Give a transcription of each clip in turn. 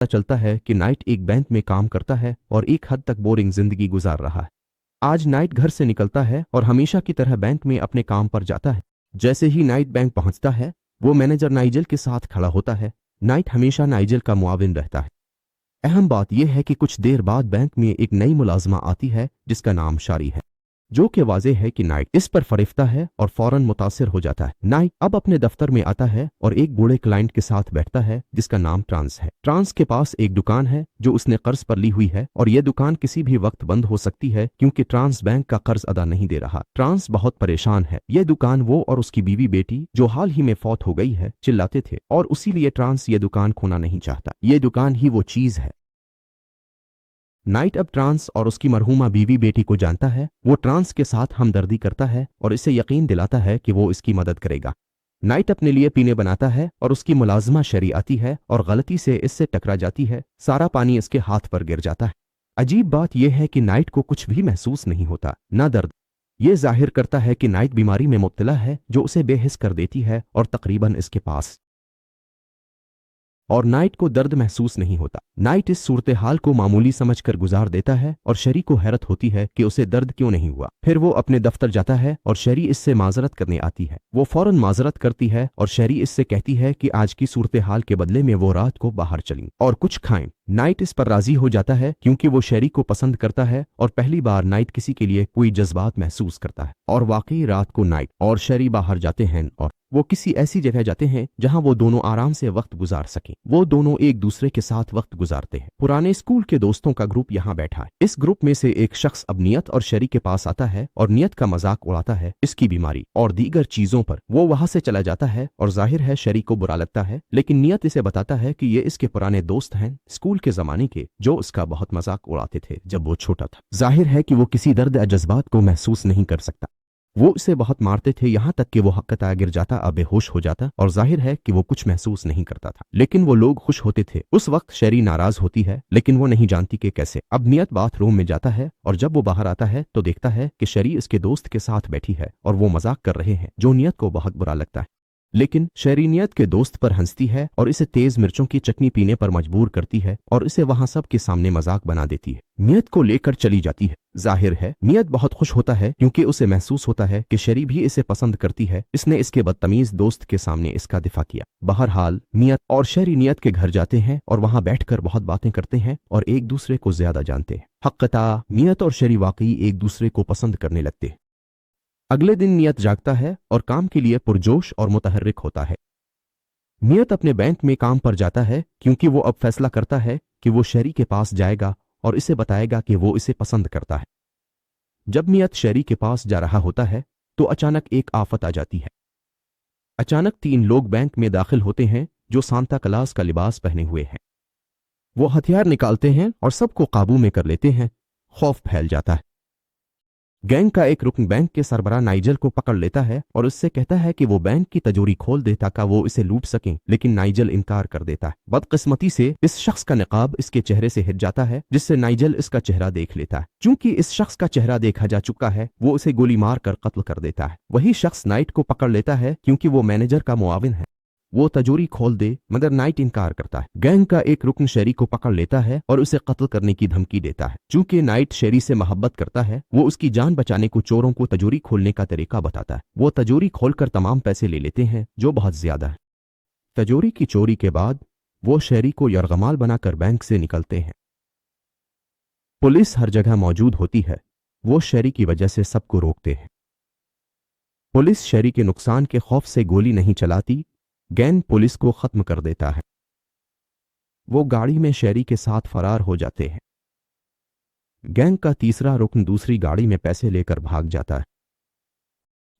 पता चलता है कि नाइट एक बैंक में काम करता है और एक हद तक बोरिंग जिंदगी गुजार रहा है। आज नाइट घर से निकलता है और हमेशा की तरह बैंक में अपने काम पर जाता है। जैसे ही नाइट बैंक पहुंचता है, वो मैनेजर नाइजल के साथ खड़ा होता है। नाइट हमेशा नाइजल का मुआविन रहता है। अहम बात यह है कि कुछ देर बाद बैंक में एक नई मुलाजमा आती है जिसका नाम शारी है, जो कि वाज़ेह है कि नाइट इस पर फरिफ्ता है और फौरन मुतासिर हो जाता है। नाइट अब अपने दफ्तर में आता है और एक बूढ़े क्लाइंट के साथ बैठता है जिसका नाम ट्रांस है। ट्रांस के पास एक दुकान है जो उसने कर्ज पर ली हुई है और यह दुकान किसी भी वक्त बंद हो सकती है क्योंकि ट्रांस बैंक का कर्ज अदा नहीं दे रहा। ट्रांस बहुत परेशान है। यह दुकान वो और उसकी बीवी बेटी, जो हाल ही में फौत हो गई है, चिल्लाते थे और उसीलिए ट्रांस ये दुकान खोना नहीं चाहता। ये दुकान ही वो चीज है। नाइट अब ट्रांस और उसकी मरहूमा बीवी बेटी को जानता है। वो ट्रांस के साथ हमदर्दी करता है और इसे यकीन दिलाता है कि वो इसकी मदद करेगा। नाइट अपने लिए पीने बनाता है और उसकी मुलाजमा शरी आती है और गलती से इससे टकरा जाती है। सारा पानी इसके हाथ पर गिर जाता है। अजीब बात यह है कि नाइट को कुछ भी महसूस नहीं होता, ना दर्द। ये जाहिर करता है कि नाइट बीमारी में मुब्तला है जो उसे बेहिस कर देती है और तकरीबन इसके पास और नाइट को दर्द महसूस नहीं होता। नाइट इस सूरत हाल को मामूली समझकर गुजार देता है और शरी को हैरत होती है कि उसे दर्द क्यों नहीं हुआ। फिर वो अपने दफ्तर जाता है और शरी इससे माजरत करने आती है। वो फौरन माजरत करती है और शरी इससे कहती है कि आज की सूरत हाल के बदले में वो रात को बाहर चलें और कुछ खाएं। नाइट इस पर राजी हो जाता है क्योंकि वो शरी को पसंद करता है और पहली बार नाइट किसी के लिए कोई जज्बात महसूस करता है। और वाकई रात को नाइट और शरी बाहर जाते हैं और वो किसी ऐसी जगह जाते हैं जहां वो दोनों आराम से वक्त गुजार सकें। वो दोनों एक दूसरे के साथ वक्त गुजारते हैं। पुराने स्कूल के दोस्तों का ग्रुप यहाँ बैठा है। इस ग्रुप में से एक शख्स अब नियत और शरी के पास आता है और नियत का मजाक उड़ाता है इसकी बीमारी और दीगर चीजों पर। वो वहां से चला जाता है और जाहिर है शरी को बुरा लगता है, लेकिन नियत इसे बताता है कि ये इसके पुराने दोस्त हैं, स्कूल के जमाने के, जो उसका बहुत मजाक उड़ाते थे जब वो छोटा था। जाहिर है कि वो किसी दर्द या जज्बात को महसूस नहीं कर सकता। वो इसे बहुत मारते थे, यहाँ तक कि वो हक़ता गिर जाता, अब बेहोश हो जाता और जाहिर है कि वो कुछ महसूस नहीं करता था। लेकिन वो लोग खुश होते थे। उस वक्त शरी नाराज होती है लेकिन वो नहीं जानती कि कैसे। अब नियत बाथरूम में जाता है और जब वो बाहर आता है तो देखता है कि शरी इसके दोस्त के साथ बैठी है और वो मजाक कर रहे हैं, जो नियत को बहुत बुरा लगता है। लेकिन शरी नियत के दोस्त पर हंसती है और इसे तेज मिर्चों की चटनी पीने पर मजबूर करती है और इसे वहां सब के सामने मजाक बना देती है। नियत को लेकर चली जाती है। जाहिर है नियत बहुत खुश होता है क्योंकि उसे महसूस होता है कि शरी भी इसे पसंद करती है। इसने इसके बदतमीज दोस्त के सामने इसका दिफा किया। बहरहाल नियत और शरी नियत के घर जाते हैं और वहां बैठकर बहुत बातें करते हैं और एक दूसरे को ज्यादा जानते हैं। हक़ता नियत और शरी वाकई एक दूसरे को पसंद करने लगते हैं। अगले दिन नियत जागता है और काम के लिए पुरजोश और मुतहर्रिक होता है। नियत अपने बैंक में काम पर जाता है क्योंकि वो अब फैसला करता है कि वो शरी के पास जाएगा और इसे बताएगा कि वो इसे पसंद करता है। जब नियत शरी के पास जा रहा होता है तो अचानक एक आफत आ जाती है। अचानक 3 लोग बैंक में दाखिल होते हैं जो सांता क्लास का लिबास पहने हुए हैं। वो हथियार निकालते हैं और सबको काबू में कर लेते हैं। खौफ फैल जाता है। गैंग का एक रुकन बैंक के सरबराह नाइजल को पकड़ लेता है और उससे कहता है कि वो बैंक की तिजोरी खोल दे ताकि वो इसे लूट सकें, लेकिन नाइजल इनकार कर देता है। बदकिस्मती से इस शख्स का निकाब इसके चेहरे से हिट जाता है जिससे नाइजल इसका चेहरा देख लेता है। चूंकि इस शख्स का चेहरा देखा जा चुका है, वो उसे गोली मार कर कत्ल कर देता है। वही शख्स नाइट को पकड़ लेता है क्योंकि वो मैनेजर का मुआविन है। वो तिजोरी खोल दे मगर नाइट इनकार करता है। गैंग का एक रुकन शरी को पकड़ लेता है और उसे कत्ल करने की धमकी देता है। चूंकि नाइट शरी से मोहब्बत करता है, वो उसकी जान बचाने को चोरों को तिजोरी खोलने का तरीका बताता है। वो तिजोरी खोलकर तमाम पैसे ले लेते हैं जो बहुत ज्यादा है। तिजोरी की चोरी के बाद वो शरी को यरगमाल बनाकर बैंक से निकलते हैं। पुलिस हर जगह मौजूद होती है। वो शरी की वजह से सबको रोकते हैं। पुलिस शरी के नुकसान के खौफ से गोली नहीं चलाती। गैंग पुलिस को खत्म कर देता है। वो गाड़ी में शरी के साथ फरार हो जाते हैं। गैंग का तीसरा रुकन दूसरी गाड़ी में पैसे लेकर भाग जाता है।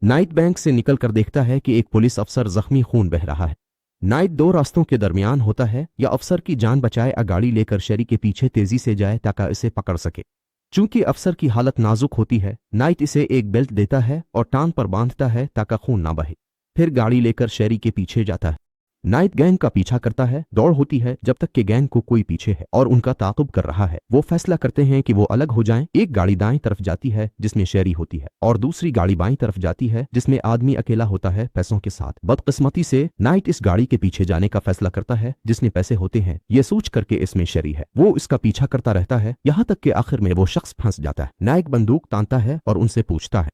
नाइट बैंक से निकलकर देखता है कि एक पुलिस अफसर जख्मी खून बह रहा है। नाइट 2 रास्तों के दरमियान होता है, या अफसर की जान बचाए या गाड़ी लेकर शरी के पीछे तेजी से जाए ताकि इसे पकड़ सके। चूंकि अफसर की हालत नाजुक होती है, नाइट इसे एक बेल्ट देता है और टांग पर बांधता है ताकि खून ना बहे। फिर गाड़ी लेकर शरी के पीछे जाता है। नाइट गैंग का पीछा करता है, दौड़ होती है जब तक कि गैंग को कोई पीछे है और उनका ताक़ुब कर रहा है। वो फैसला करते हैं कि वो अलग हो जाएं। एक गाड़ी दाएं तरफ जाती है जिसमें शेरी होती है और दूसरी गाड़ी बाईं तरफ जाती है जिसमें आदमी अकेला होता है पैसों के साथ। बदकिस्मती से नाइट इस गाड़ी के पीछे जाने का फैसला करता है जिसमें पैसे होते हैं, ये सोच करके इसमें शेरी है। वो इसका पीछा करता रहता है यहाँ तक कि आखिर में वो शख्स फंस जाता है। नाइट बंदूक तानता है और उनसे पूछता है,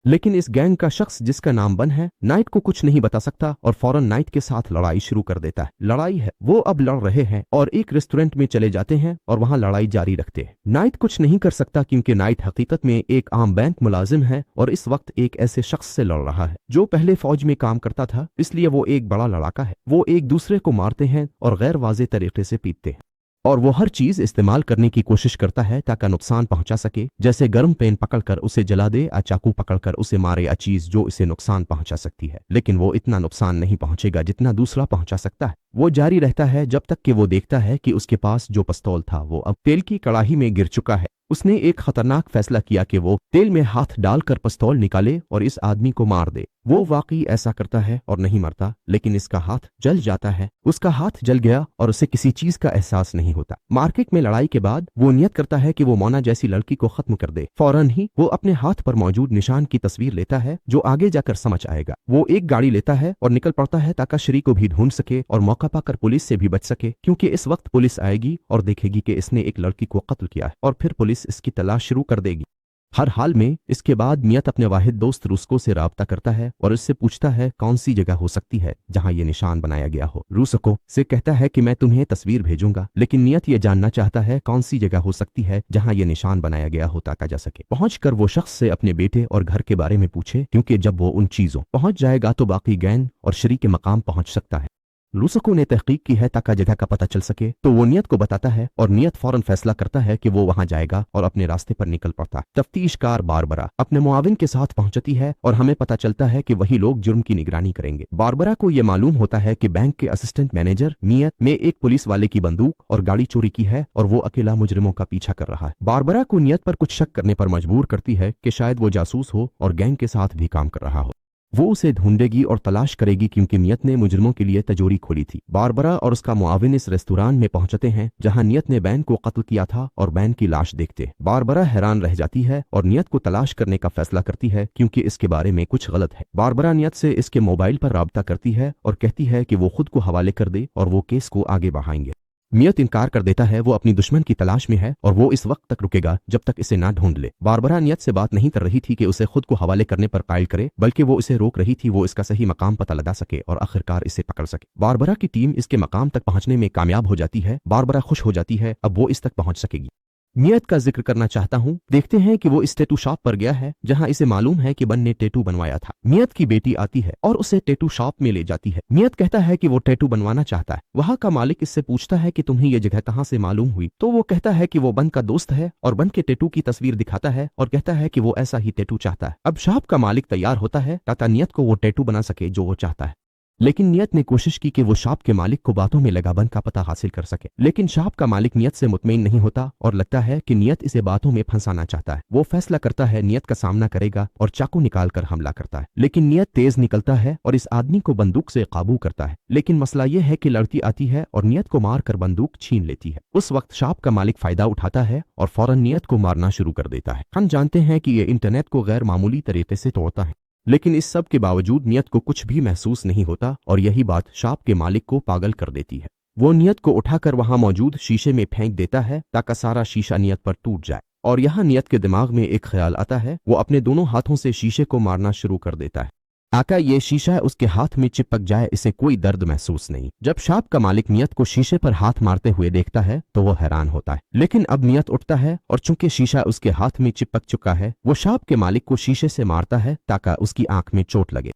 लेकिन इस गैंग का शख्स जिसका नाम बन है नाइट को कुछ नहीं बता सकता और फौरन नाइट के साथ लड़ाई शुरू कर देता है। लड़ाई है, वो अब लड़ रहे हैं और एक रेस्टोरेंट में चले जाते हैं और वहां लड़ाई जारी रखते हैं। नाइट कुछ नहीं कर सकता क्योंकि नाइट हकीकत में एक आम बैंक मुलाजिम है और इस वक्त एक ऐसे शख्स से लड़ रहा है जो पहले फौज में काम करता था, इसलिए वो एक बड़ा लड़ाका है। वो एक दूसरे को मारते हैं और गैर वाज़ेह तरीके से पीटते हैं और वो हर चीज इस्तेमाल करने की कोशिश करता है ताकि नुकसान पहुंचा सके, जैसे गर्म पेन पकड़कर उसे जला दे या चाकू पकड़कर उसे मारे या चीज जो इसे नुकसान पहुंचा सकती है। लेकिन वो इतना नुकसान नहीं पहुंचेगा जितना दूसरा पहुंचा सकता है। वो जारी रहता है जब तक कि वो देखता है कि उसके पास जो पिस्तौल था वो अब तेल की कड़ाही में गिर चुका है। उसने एक खतरनाक फैसला किया कि वो तेल में हाथ डालकर पिस्तौल निकाले और इस आदमी को मार दे। वो वाकई ऐसा करता है और नहीं मरता, लेकिन इसका हाथ जल जाता है। उसका हाथ जल गया और उसे किसी चीज का एहसास नहीं होता। मार्केट में लड़ाई के बाद वो नियत करता है कि वो मोना जैसी लड़की को खत्म कर दे। फौरन ही वो अपने हाथ पर मौजूद निशान की तस्वीर लेता है जो आगे जाकर समझ आएगा। वो एक गाड़ी लेता है और निकल पड़ता है ताकि शरीक को भी ढूंढ सके और मौका पाकर पुलिस से भी बच सके, क्योंकि इस वक्त पुलिस आएगी और देखेगी कि इसने एक लड़की को कत्ल किया है और फिर पुलिस इसकी तलाश शुरू कर देगी। हर हाल में इसके बाद मियत अपने वाहिद दोस्त रूसको से राब्ता करता है और इससे पूछता है कौन सी जगह हो सकती है जहां ये निशान बनाया गया हो। रूसको से कहता है कि मैं तुम्हें तस्वीर भेजूंगा, लेकिन मियत ये जानना चाहता है कौन सी जगह हो सकती है जहां ये निशान बनाया गया हो ताका जा सके। पहुंचकर वो शख्स से अपने बेटे और घर के बारे में पूछे, क्योंकि जब वो उन चीजों पहुंच जाएगा तो बाकी गैंग और शरीक के मकाम पहुंच सकता है। रूसको ने तहकीक की है ताकि जगह का पता चल सके, तो वो नियत को बताता है और नियत फौरन फैसला करता है कि वो वहां जाएगा और अपने रास्ते पर निकल पड़ता है। तफ्तीशकार बारबरा अपने मुआविन के साथ पहुंचती है और हमें पता चलता है कि वही लोग जुर्म की निगरानी करेंगे। बारबरा को यह मालूम होता है कि बैंक के असिस्टेंट मैनेजर नियत में एक पुलिस वाले की बंदूक और गाड़ी चोरी की है और वो अकेला मुजरिमों का पीछा कर रहा है। बारबरा को नियत पर कुछ शक करने पर मजबूर करती है कि शायद वो जासूस हो और गैंग के साथ भी काम कर रहा हो। वो उसे ढूंढेगी और तलाश करेगी क्योंकि नियत ने मुजरिमों के लिए तजोरी खोली थी। बारबरा और उसका मुआविन इस रेस्तोरां में पहुंचते हैं जहां नियत ने बैन को कत्ल किया था और बैन की लाश देखते बारबरा हैरान रह जाती है और नियत को तलाश करने का फैसला करती है क्योंकि इसके बारे में कुछ गलत है। बारबरा नियत से इसके मोबाइल पर राब्ता करती है और कहती है कि वो खुद को हवाले कर दे और वो केस को आगे बढ़ाएंगे। नियत इनकार कर देता है, वो अपनी दुश्मन की तलाश में है और वो इस वक्त तक रुकेगा जब तक इसे ना ढूंढ ले। बारबरा नियत से बात नहीं कर रही थी कि उसे खुद को हवाले करने पर कायल करे, बल्कि वो इसे रोक रही थी वो इसका सही मकाम पता लगा सके और आखिरकार इसे पकड़ सके। बारबरा की टीम इसके मकाम तक पहुंचने में कामयाब हो जाती है। बारबरा खुश हो जाती है, अब वो इस तक पहुंच सकेगी। नियत का जिक्र करना चाहता हूँ। देखते हैं कि वो इस टैटू शॉप पर गया है जहां इसे मालूम है कि बन ने टैटू बनवाया था। नियत की बेटी आती है और उसे टैटू शॉप में ले जाती है। नियत कहता है कि वो टैटू बनवाना चाहता है। वहां का मालिक इससे पूछता है कि तुम्हें ये जगह कहां से मालूम हुई, तो वो कहता है कि वो बन का दोस्त है और बन के टैटू की तस्वीर दिखाता है और कहता है कि वो ऐसा ही टैटू चाहता है। अब शॉप का मालिक तैयार होता है ताकि नियत को वो टैटू बना सके जो वो चाहता है, लेकिन नियत ने कोशिश की कि वो शॉप के मालिक को बातों में लगा बन का पता हासिल कर सके, लेकिन शॉप का मालिक नियत से मुतमईन नहीं होता और लगता है कि नियत इसे बातों में फंसाना चाहता है। वो फैसला करता है नियत का सामना करेगा और चाकू निकालकर हमला करता है, लेकिन नियत तेज निकलता है और इस आदमी को बंदूक से काबू करता है। लेकिन मसला यह है कि लड़की आती है और नियत को मारकर बंदूक छीन लेती है। उस वक्त शॉप का मालिक फायदा उठाता है और फौरन नियत को मारना शुरू कर देता है। हम जानते हैं कि ये इंटरनेट को गैर मामूली तरीके से तोड़ता है, लेकिन इस सब के बावजूद नियत को कुछ भी महसूस नहीं होता और यही बात शॉप के मालिक को पागल कर देती है। वो नियत को उठाकर वहां मौजूद शीशे में फेंक देता है ताकि सारा शीशा नियत पर टूट जाए और यहाँ नियत के दिमाग में एक ख्याल आता है। वो अपने दोनों हाथों से शीशे को मारना शुरू कर देता है। आका ये शीशा उसके हाथ में चिपक जाए, इसे कोई दर्द महसूस नहीं। जब शॉप का मालिक नियत को शीशे पर हाथ मारते हुए देखता है तो वो हैरान होता है, लेकिन अब नियत उठता है और चूंकि शीशा उसके हाथ में चिपक चुका है वो शॉप के मालिक को शीशे से मारता है ताकि उसकी आंख में चोट लगे।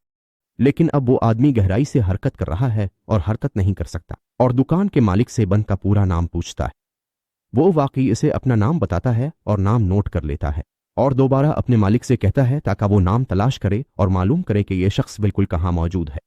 लेकिन अब वो आदमी गहराई से हरकत कर रहा है और हरकत नहीं कर सकता और दुकान के मालिक से बन का पूरा नाम पूछता है। वो वाकई इसे अपना नाम बताता है और नाम नोट कर लेता है और दोबारा अपने मालिक से कहता है ताकि वो नाम तलाश करे और मालूम करे कि यह शख्स बिल्कुल कहाँ मौजूद है।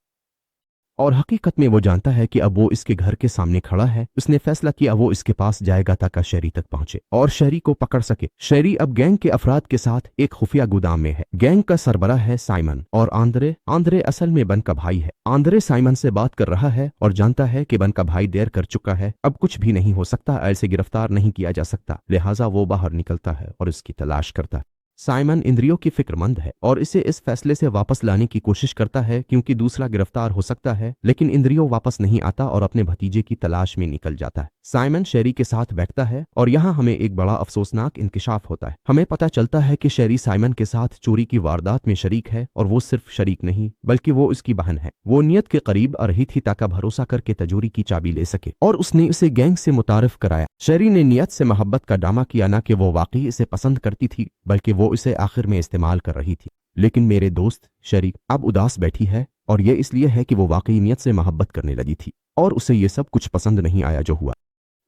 और हकीकत में वो जानता है कि अब वो इसके घर के सामने खड़ा है। उसने फैसला किया वो इसके पास जाएगा ताकि शहरी तक पहुंचे और शहरी को पकड़ सके। शहरी अब गैंग के अफराद के साथ एक खुफिया गोदाम में है। गैंग का सरबराह है साइमन और आंद्रे असल में बन का भाई है। आंद्रे साइमन से बात कर रहा है और जानता है कि बन का भाई देर कर चुका है, अब कुछ भी नहीं हो सकता, ऐसे गिरफ्तार नहीं किया जा सकता। लिहाजा वो बाहर निकलता है और इसकी तलाश करता है। साइमन इंद्रियों की फिक्रमंद है और इसे इस फैसले से वापस लाने की कोशिश करता है क्योंकि दूसरा गिरफ्तार हो सकता है, लेकिन इंद्रियों वापस नहीं आता और अपने भतीजे की तलाश में निकल जाता है। साइमन शेरी के साथ बैठता है और यहाँ हमें एक बड़ा अफसोसनाक इंकिशाफ होता है। हमें पता चलता है कि शेरी साइमन के साथ चोरी की वारदात में शरीक है और वो सिर्फ शरीक नहीं बल्कि वो उसकी बहन है। वो नियत के करीब आ रही थी ताकि भरोसा करके तिजोरी की चाबी ले सके और उसने उसे गैंग से मुतारिफ कराया। शेरी ने नियत से मोहब्बत का ड्रामा किया, ना कि वो वाकई इसे पसंद करती थी बल्कि वो इसे आखिर में इस्तेमाल कर रही थी। लेकिन मेरे दोस्त शेरी अब उदास बैठी है और ये इसलिए है कि वो वाकई नियत से मोहब्बत करने लगी थी और उसे ये सब कुछ पसंद नहीं आया जो हुआ।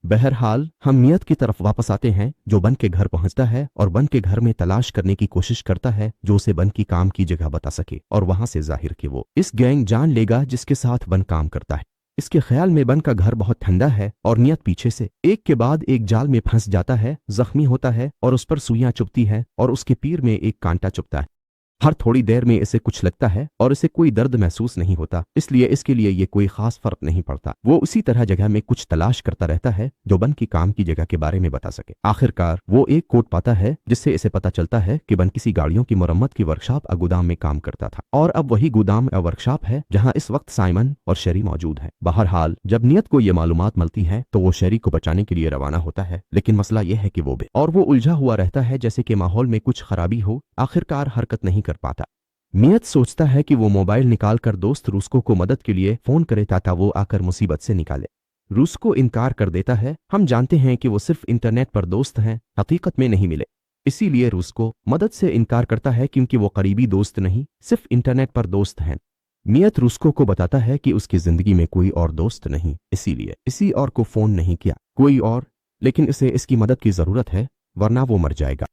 बहरहाल हम नियत की तरफ वापस आते हैं जो बन के घर पहुंचता है और बन के घर में तलाश करने की कोशिश करता है जो उसे बन की काम की जगह बता सके और वहां से जाहिर कि वो इस गैंग जान लेगा जिसके साथ बन काम करता है। इसके ख्याल में बन का घर बहुत ठंडा है और नियत पीछे से एक के बाद एक जाल में फंस जाता है, जख्मी होता है और उस पर सुइयां चुभती है और उसके पीर में एक कांटा चुभता है। हर थोड़ी देर में इसे कुछ लगता है और इसे कोई दर्द महसूस नहीं होता, इसलिए इसके लिए ये कोई खास फर्क नहीं पड़ता। वो उसी तरह जगह में कुछ तलाश करता रहता है जो बन की काम की जगह के बारे में बता सके। आखिरकार वो एक कोड पाता है जिससे इसे पता चलता है कि बन किसी गाड़ियों की मरम्मत की वर्कशॉप गोदाम में काम करता था और अब वही गोदाम वर्कशॉप है जहाँ इस वक्त साइमन और शेरी मौजूद है। बहरहाल जब नियत को ये मालूमात मिलती है तो वो शेरी को बचाने के लिए रवाना होता है, लेकिन मसला यह है कि वो उलझा हुआ रहता है जैसे कि माहौल में कुछ खराबी हो, आखिरकार हरकत नहीं कर पाता। नियत सोचता है कि वो मोबाइल निकालकर दोस्त रूस्को को मदद के लिए फोन करे ताकि वो आकर मुसीबत से निकाले। रूस्को इनकार कर देता है। हम जानते हैं कि वो सिर्फ इंटरनेट पर दोस्त हैं, हकीकत में नहीं मिले, इसीलिए रूस्को मदद से इनकार करता है क्योंकि वो करीबी दोस्त नहीं सिर्फ इंटरनेट पर दोस्त हैं। नियत रूस्को को बताता है कि उसकी जिंदगी में कोई और दोस्त नहीं, इसीलिए इसी और को फोन नहीं किया कोई और, लेकिन इसे इसकी मदद की जरूरत है वरना वो मर जाएगा।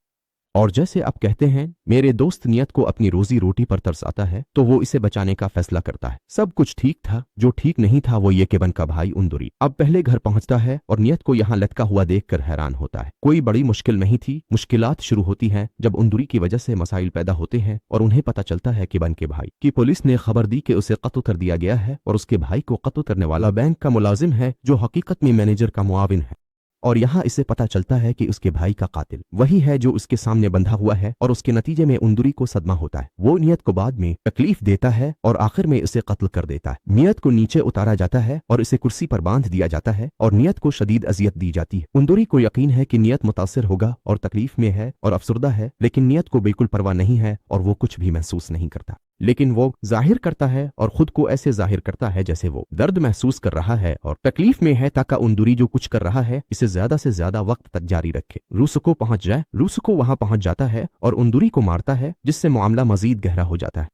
और जैसे आप कहते हैं मेरे दोस्त नियत को अपनी रोजी रोटी पर तरस आता है तो वो इसे बचाने का फैसला करता है। सब कुछ ठीक था, जो ठीक नहीं था वो ये कि बन का भाई उंदुरी अब पहले घर पहुंचता है और नियत को यहाँ लटका हुआ देखकर हैरान होता है। कोई बड़ी मुश्किल नहीं थी। मुश्किलात शुरू होती हैं जब उंदुरी की वजह से मसाइल पैदा होते हैं और उन्हें पता चलता है कि बन के भाई की पुलिस ने खबर दी कि उसे कत्ल कर दिया गया है और उसके भाई को कत्ल करने वाला बैंक का मुलाजिम है जो हकीकत में मैनेजर का मुआविन है। और यहाँ इसे पता चलता है कि उसके भाई का कातिल वही है जो उसके सामने बंधा हुआ है और उसके नतीजे में उंदुरी को सदमा होता है। वो नियत को बाद में तकलीफ देता है और आखिर में उसे कत्ल कर देता है। नियत को नीचे उतारा जाता है और इसे कुर्सी पर बांध दिया जाता है और नियत को शदीद अजियत दी जाती है। उंदुरी को यकीन है कि नियत मुतासिर होगा और तकलीफ में है और अफसुर्दा है, लेकिन नियत को बिल्कुल परवाह नहीं है और वो कुछ भी महसूस नहीं करता, लेकिन वो जाहिर करता है और खुद को ऐसे जाहिर करता है जैसे वो दर्द महसूस कर रहा है और तकलीफ में है ताकि उंदुरी जो कुछ कर रहा है इसे ज्यादा से ज्यादा वक्त तक जारी रखे। रूस्को पहुंच जाए। रूस्को वहां पहुंच जाता है और उंदुरी को मारता है जिससे मामला मजीद गहरा हो जाता है।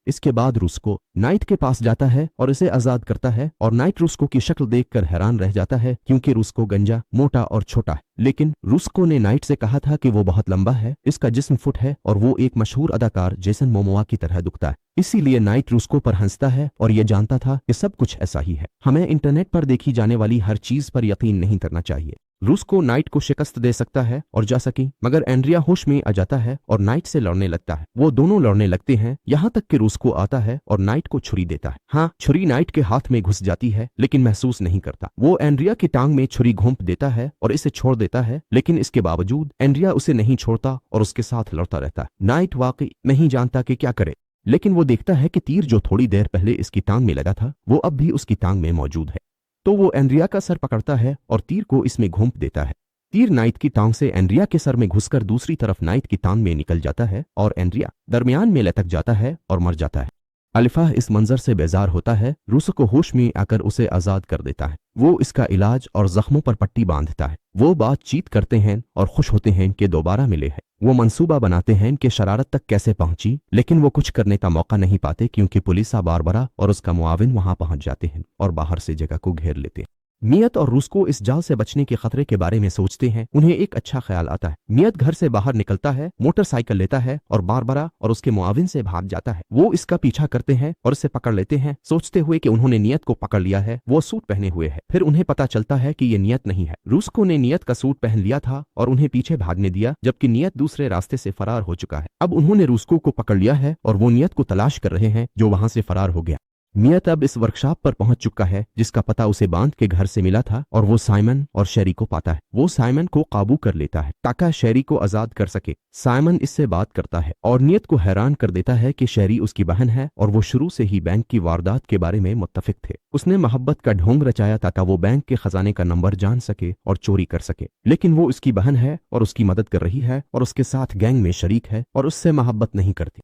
इसके बाद रूस्को नाइट के पास जाता है और इसे आजाद करता है और नाइट रूस्को की शक्ल देखकर हैरान रह जाता है क्योंकि रूस्को गंजा, मोटा और छोटा है, लेकिन रूस्को ने नाइट से कहा था कि वो बहुत लंबा है, इसका जिस्म फुट है और वो एक मशहूर अदाकार जेसन मोमोआ की तरह दुखता है। इसीलिए नाइट रूस्को पर हंसता है और ये जानता था कि सब कुछ ऐसा ही है। हमें इंटरनेट पर देखी जाने वाली हर चीज पर यकीन नहीं करना चाहिए। रूस्को नाइट को शिकस्त दे सकता है और जा सकी, मगर एंड्रिया होश में आ जाता है और नाइट से लड़ने लगता है। वो दोनों लड़ने लगते हैं यहाँ तक कि रूस्को आता है और नाइट को छुरी देता है। हाँ, छुरी नाइट के हाथ में घुस जाती है लेकिन महसूस नहीं करता। वो एंड्रिया की टांग में छुरी घोंप देता है और इसे छोड़ देता है, लेकिन इसके बावजूद एंड्रिया उसे नहीं छोड़ता और उसके साथ लड़ता रहता है। नाइट वाकई नहीं जानता कि क्या करे, लेकिन वो देखता है कि तीर जो थोड़ी देर पहले इसकी टांग में लगा था वो अब भी उसकी टांग में मौजूद है। तो वो एंड्रिया का सर पकड़ता है और तीर को इसमें घोंप देता है। तीर नाइट की टांग से एंड्रिया के सर में घुसकर दूसरी तरफ नाइट की टांग में निकल जाता है और एंड्रिया दरमियान में लटक जाता है और मर जाता है। अलिफा इस मंजर से बेजार होता है। रूस्को होश में आकर उसे आजाद कर देता है। वो इसका इलाज और जख्मों पर पट्टी बांधता है। वो बातचीत करते हैं और खुश होते हैं कि दोबारा मिले हैं। वो मंसूबा बनाते हैं कि शरारत तक कैसे पहुंची, लेकिन वो कुछ करने का मौका नहीं पाते क्योंकि पुलिस बारबरा और उसका मुआविन वहां पहुंच जाते हैं और बाहर से जगह को घेर लेते हैं। मियत और रुस्को इस जाल से बचने के खतरे के बारे में सोचते हैं। उन्हें एक अच्छा ख्याल आता है। मियत घर से बाहर निकलता है, मोटरसाइकिल लेता है और बारबरा और उसके मुआविन से भाग जाता है। वो इसका पीछा करते हैं और इसे पकड़ लेते हैं, सोचते हुए कि उन्होंने नियत को पकड़ लिया है। वो सूट पहने हुए है। फिर उन्हें पता चलता है कि ये नियत नहीं है। रुस्को ने नियत का सूट पहन लिया था और उन्हें पीछे भागने दिया, जबकि नियत दूसरे रास्ते से फरार हो चुका है। अब उन्होंने रुस्को को पकड़ लिया है और वो नियत को तलाश कर रहे हैं जो वहां से फरार हो गया। मियत अब इस वर्कशॉप पर पहुंच चुका है जिसका पता उसे बांध के घर से मिला था और वो साइमन और शेरी को पाता है। वो साइमन को काबू कर लेता है ताकि शेरी को आजाद कर सके। साइमन इससे बात करता है और नियत को हैरान कर देता है कि शेरी उसकी बहन है और वो शुरू से ही बैंक की वारदात के बारे में मुत्तफिक थे। उसने मोहब्बत का ढोंग रचाया ताकि वो बैंक के खजाने का नंबर जान सके और चोरी कर सके, लेकिन वो उसकी बहन है और उसकी मदद कर रही है और उसके साथ गैंग में शरीक है और उससे मोहब्बत नहीं करती।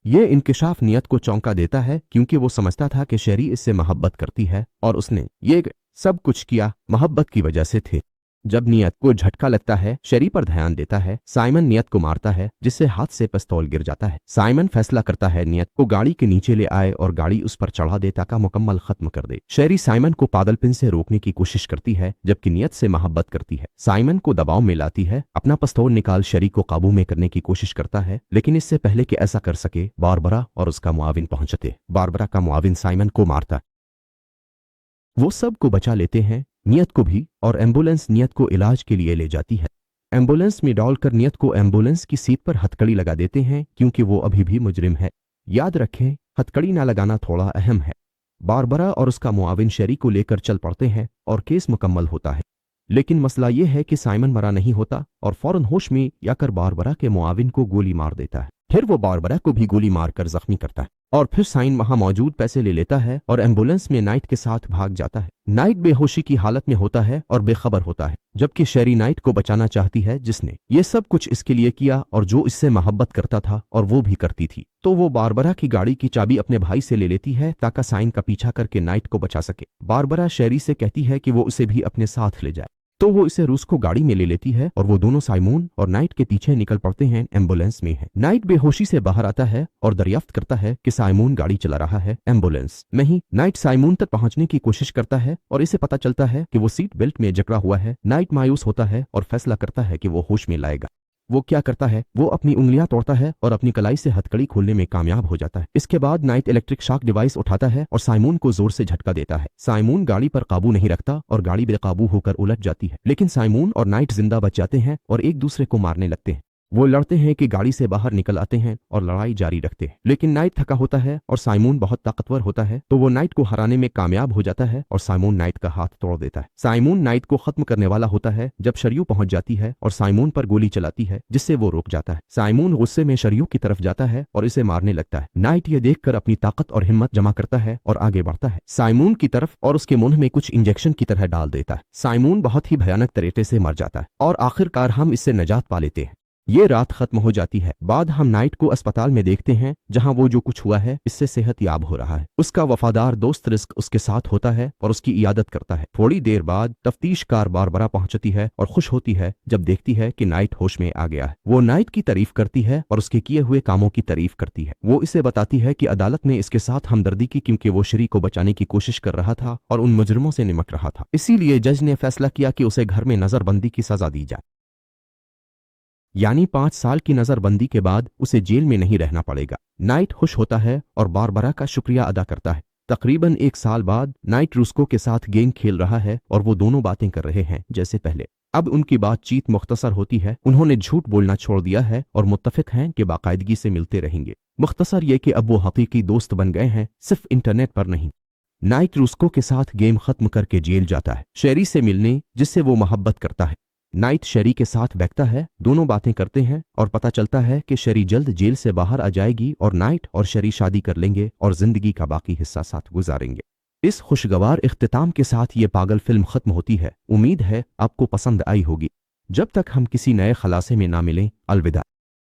ये इंकिशाफ नियत को चौंका देता है क्योंकि वो समझता था कि शेरी इससे मोहब्बत करती है और उसने ये सब कुछ किया मोहब्बत की वजह से थे। जब नियत को झटका लगता है, शेरी पर ध्यान देता है। साइमन नियत को मारता है जिससे हाथ से पिस्तौल गिर जाता है। साइमन फैसला करता है नियत को गाड़ी के नीचे ले आए और गाड़ी उस पर चढ़ा दे ताकि मुकम्मल खत्म कर दे। शेरी साइमन को पागलपन से रोकने की कोशिश करती है जबकि नियत से मोहब्बत करती है। साइमन को दबाव में लाती है, अपना पिस्तौल निकाल शेरी को काबू में करने की कोशिश करता है, लेकिन इससे पहले कि ऐसा कर सके बारबरा और उसका मुआविन पहुंचते। बारबरा का मुआविन साइमन को मारता है। वो सब को बचा लेते हैं, नियत को भी, और एम्बुलेंस नियत को इलाज के लिए ले जाती है। एम्बुलेंस में डालकर नियत को एम्बुलेंस की सीट पर हथकड़ी लगा देते हैं क्योंकि वो अभी भी मुजरिम है। याद रखें, हथकड़ी ना लगाना थोड़ा अहम है। बारबरा और उसका मुआविन शेरी को लेकर चल पड़ते हैं और केस मुकम्मल होता है। लेकिन मसला यह है कि साइमन मरा नहीं होता और फौरन होश में आकर बारबरा के मुआविन को गोली मार देता है। फिर वो बारबरा को भी गोली मारकर जख्मी करता है और फिर साइन वहां मौजूद पैसे ले लेता है और एम्बुलेंस में नाइट के साथ भाग जाता है। नाइट बेहोशी की हालत में होता है और बेखबर होता है, जबकि शेरी नाइट को बचाना चाहती है जिसने ये सब कुछ इसके लिए किया और जो इससे मोहब्बत करता था और वो भी करती थी। तो वो बारबरा की गाड़ी की चाबी अपने भाई से ले लेती है ताकि साइन का पीछा करके नाइट को बचा सके। बारबरा शेरी से कहती है कि वो उसे भी अपने साथ ले जाए, तो वो इसे रूस को गाड़ी में ले लेती है और वो दोनों साइमून और नाइट के पीछे निकल पड़ते हैं। एम्बुलेंस में है। नाइट बेहोशी से बाहर आता है और दरियाफ्त करता है कि साइमून गाड़ी चला रहा है, एम्बुलेंस में ही। नाइट साइमून तक पहुंचने की कोशिश करता है और इसे पता चलता है कि वो सीट बेल्ट में जकड़ा हुआ है। नाइट मायूस होता है और फैसला करता है कि वो होश में लाएगा। वो क्या करता है, वो अपनी उंगलियां तोड़ता है और अपनी कलाई से हथकड़ी खोलने में कामयाब हो जाता है। इसके बाद नाइट इलेक्ट्रिक शॉक डिवाइस उठाता है और साइमून को जोर से झटका देता है। साइमून गाड़ी पर काबू नहीं रखता और गाड़ी बेकाबू होकर उलट जाती है, लेकिन साइमून और नाइट जिंदा बच जाते हैं और एक दूसरे को मारने लगते हैं। वो लड़ते हैं कि गाड़ी से बाहर निकल आते हैं और लड़ाई जारी रखते हैं, लेकिन नाइट थका होता है और साइमून बहुत ताकतवर होता है, तो वो नाइट को हराने में कामयाब हो जाता है और साइमून नाइट का हाथ तोड़ देता है। साइमून नाइट को खत्म करने वाला होता है जब शरियू पहुंच जाती है और साइमून पर गोली चलाती है, जिससे वो रुक जाता है। साइमून गुस्से में शरियू की तरफ जाता है और इसे मारने लगता है। नाइट ये देखकर अपनी ताकत और हिम्मत जमा करता है और आगे बढ़ता है साइमून की तरफ और उसके मुंह में कुछ इंजेक्शन की तरह डाल देता है। साइमून बहुत ही भयानक तरीके से मर जाता है और आखिरकार हम इससे निजात पा लेते हैं। ये रात खत्म हो जाती है। बाद हम नाइट को अस्पताल में देखते हैं जहां वो जो कुछ हुआ है इससे सेहत याब हो रहा है। उसका वफादार दोस्त रिस्क उसके साथ होता है और उसकी इयादत करता है। थोड़ी देर बाद तफ्तीशकार बारबरा पहुंचती है और खुश होती है जब देखती है कि नाइट होश में आ गया है। वो नाइट की तारीफ करती है और उसके किए हुए कामों की तारीफ करती है। वो इसे बताती है कि अदालत ने इसके साथ हमदर्दी की क्योंकि वो शरी को बचाने की कोशिश कर रहा था और उन मुजरिमों से निमट रहा था। इसीलिए जज ने फैसला किया कि उसे घर में नजरबंदी की सजा दी जाए, यानी 5 साल की नजरबंदी के बाद उसे जेल में नहीं रहना पड़ेगा। नाइट खुश होता है और बारबरा का शुक्रिया अदा करता है। तकरीबन 1 साल बाद नाइट रुस्को के साथ गेम खेल रहा है और वो दोनों बातें कर रहे हैं जैसे पहले। अब उनकी बातचीत मुख्तसर होती है। उन्होंने झूठ बोलना छोड़ दिया है और मुत्तफिक हैं कि बाकायदगी से मिलते रहेंगे। मुख्तसर ये कि अब वो हकीकी दोस्त बन गए हैं, सिर्फ इंटरनेट पर नहीं। नाइट रुस्को के साथ गेम खत्म करके जेल जाता है शेरी से मिलने, जिससे वो मोहब्बत करता है। नाइट शेरी के साथ बैठता है, दोनों बातें करते हैं और पता चलता है कि शेरी जल्द जेल से बाहर आ जाएगी और नाइट और शेरी शादी कर लेंगे और जिंदगी का बाकी हिस्सा साथ गुजारेंगे। इस खुशगवार इख्तिताम के साथ ये पागल फिल्म खत्म होती है। उम्मीद है आपको पसंद आई होगी। जब तक हम किसी नए खलासे में ना मिलें, अलविदा।